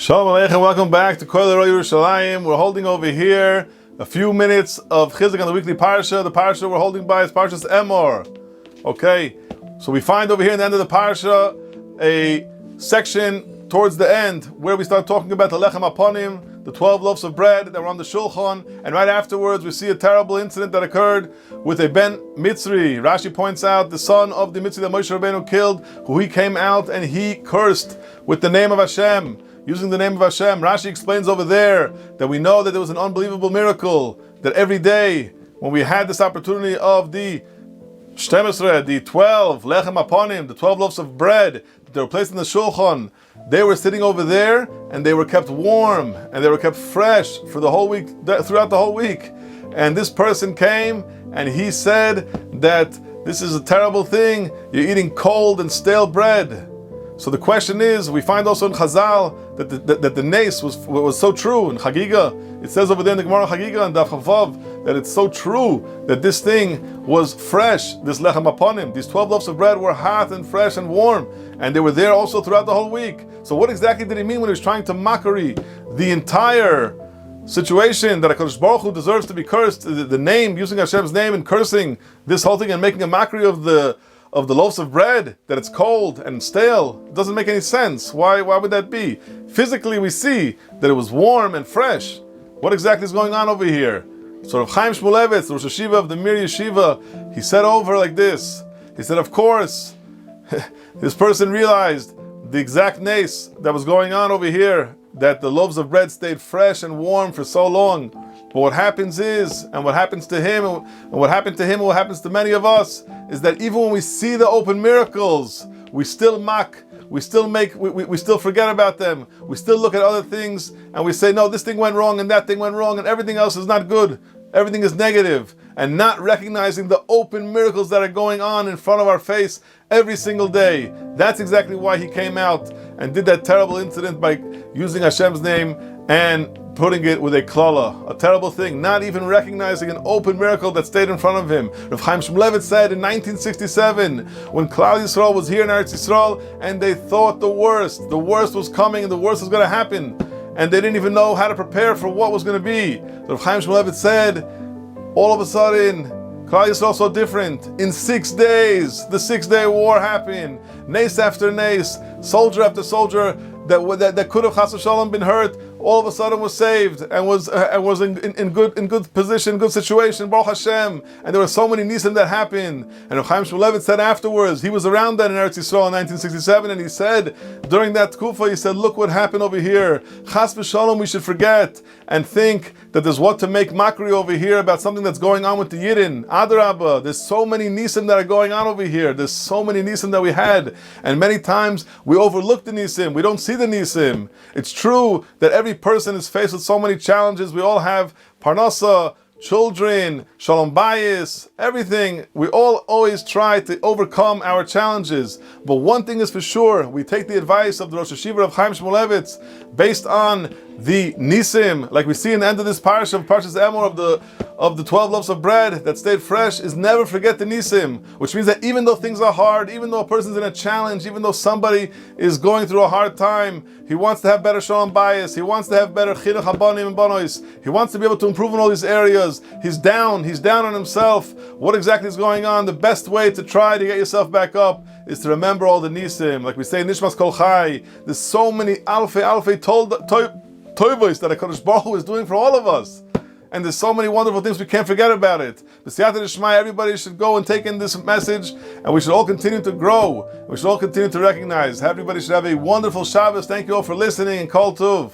Shalom Aleichem, welcome back to Kol Roy Yerushalayim. We're holding over here a few minutes of Chizuk on the weekly parsha. The parsha we're holding by is Parshas Emor. Okay, so we find over here in the end of the parsha a section towards the end where we start talking about the Lechem Aponim, the 12 loaves of bread that were on the Shulchan, and right afterwards we see a terrible incident that occurred with a Ben Mitzri. Rashi points out the son of the Mitzri that Moshe Rabbeinu killed, who he came out and he cursed with the name of Hashem. Using the name of Hashem. Rashi explains over there that we know that there was an unbelievable miracle, that every day when we had this opportunity of the Shtemesre, the 12 Lechem Aponim, the 12 loaves of bread that they were placed in the Shulchan, they were sitting over there and they were kept warm and they were kept fresh for the whole week, throughout the whole week. And this person came and he said that this is a terrible thing, you're eating cold and stale bread. So the question is, we find also in Chazal that the nace was so true. In Chagiga, it says over there in the Gemara Chagiga and Daf Chavav that it's so true that this thing was fresh, this Lechem Aponim. These 12 loaves of bread were hot and fresh and warm, and they were there also throughout the whole week. So what exactly did he mean when he was trying to mockery the entire situation that HaKadosh Baruch Hu deserves to be cursed, the name, using Hashem's name and cursing this whole thing and making a mockery of the loaves of bread, that it's cold and stale? It doesn't make any sense. Why would that be? Physically we see that it was warm and fresh. What exactly is going on over here? So Rav Chaim Shmulevitz, the Rosh Hashiva of the Mir Yeshiva, he said over like this. He said, of course, this person realized the exact nace that was going on over here, that the loaves of bread stayed fresh and warm for so long. But what happens is, and what happens to him, and what happened to him, and what happens to many of us, is that even when we see the open miracles, we still mock, we still forget about them, we still look at other things, and we say, no, this thing went wrong, and that thing went wrong, and everything else is not good, everything is negative, and not recognizing the open miracles that are going on in front of our face every single day. That's exactly why he came out and did that terrible incident by using Hashem's name and putting it with a klala, a terrible thing, not even recognizing an open miracle that stayed in front of him. Rav Chaim Shmulevitz said in 1967, when Klal Yisrael was here in Eretz Yisrael, and they thought the worst was coming and the worst was going to happen, and they didn't even know how to prepare for what was going to be. Rav Chaim Shmulevitz said, all of a sudden, Klal Yisrael so different. In 6 days, the 6-day war happened. Nace after nace, soldier after soldier that could have chas v'shalom been hurt, all of a sudden was saved and was in good position, good situation, Baruch Hashem. And there were so many nisim that happened. And Rav Chaim Shmulevitz said afterwards, he was around that in Eretz Yisrael in 1967, and he said during that tkufa, he said, look what happened over here. Chas v'shalom, we should forget and think that there's what to make mockery over here about something that's going on with the Yidden. Adarabba, there's so many nisim that are going on over here. There's so many nisim that we had, and many times we overlook the nisim. We don't see the nisim. It's true that every person is faced with so many challenges. We all have parnasa, children, shalom bayis, everything. We all always try to overcome our challenges. But one thing is for sure, we take the advice of the Rosh Hashiva of Chaim Shmulevitz based on the nisim, like we see in the end of this parsha of Parshas Emor of the 12 loaves of bread that stayed fresh, is never forget the nisim, which means that even though things are hard, even though a person's in a challenge, even though somebody is going through a hard time, he wants to have better shalom bayis, he wants to have better chinuch habanim and banois, he wants to be able to improve in all these areas. He's down on himself. What exactly is going on? The best way to try to get yourself back up is to remember all the nisim. Like we say in Nishmas Kol Chai, there's so many alfei toivos that HaKadosh Baruch Hu is doing for all of us. And there's so many wonderful things, we can't forget about it. B'siyata d'shmaya, everybody should go and take in this message, and we should all continue to grow. We should all continue to recognize. Everybody should have a wonderful Shabbos. Thank you all for listening, and Kol Tuv.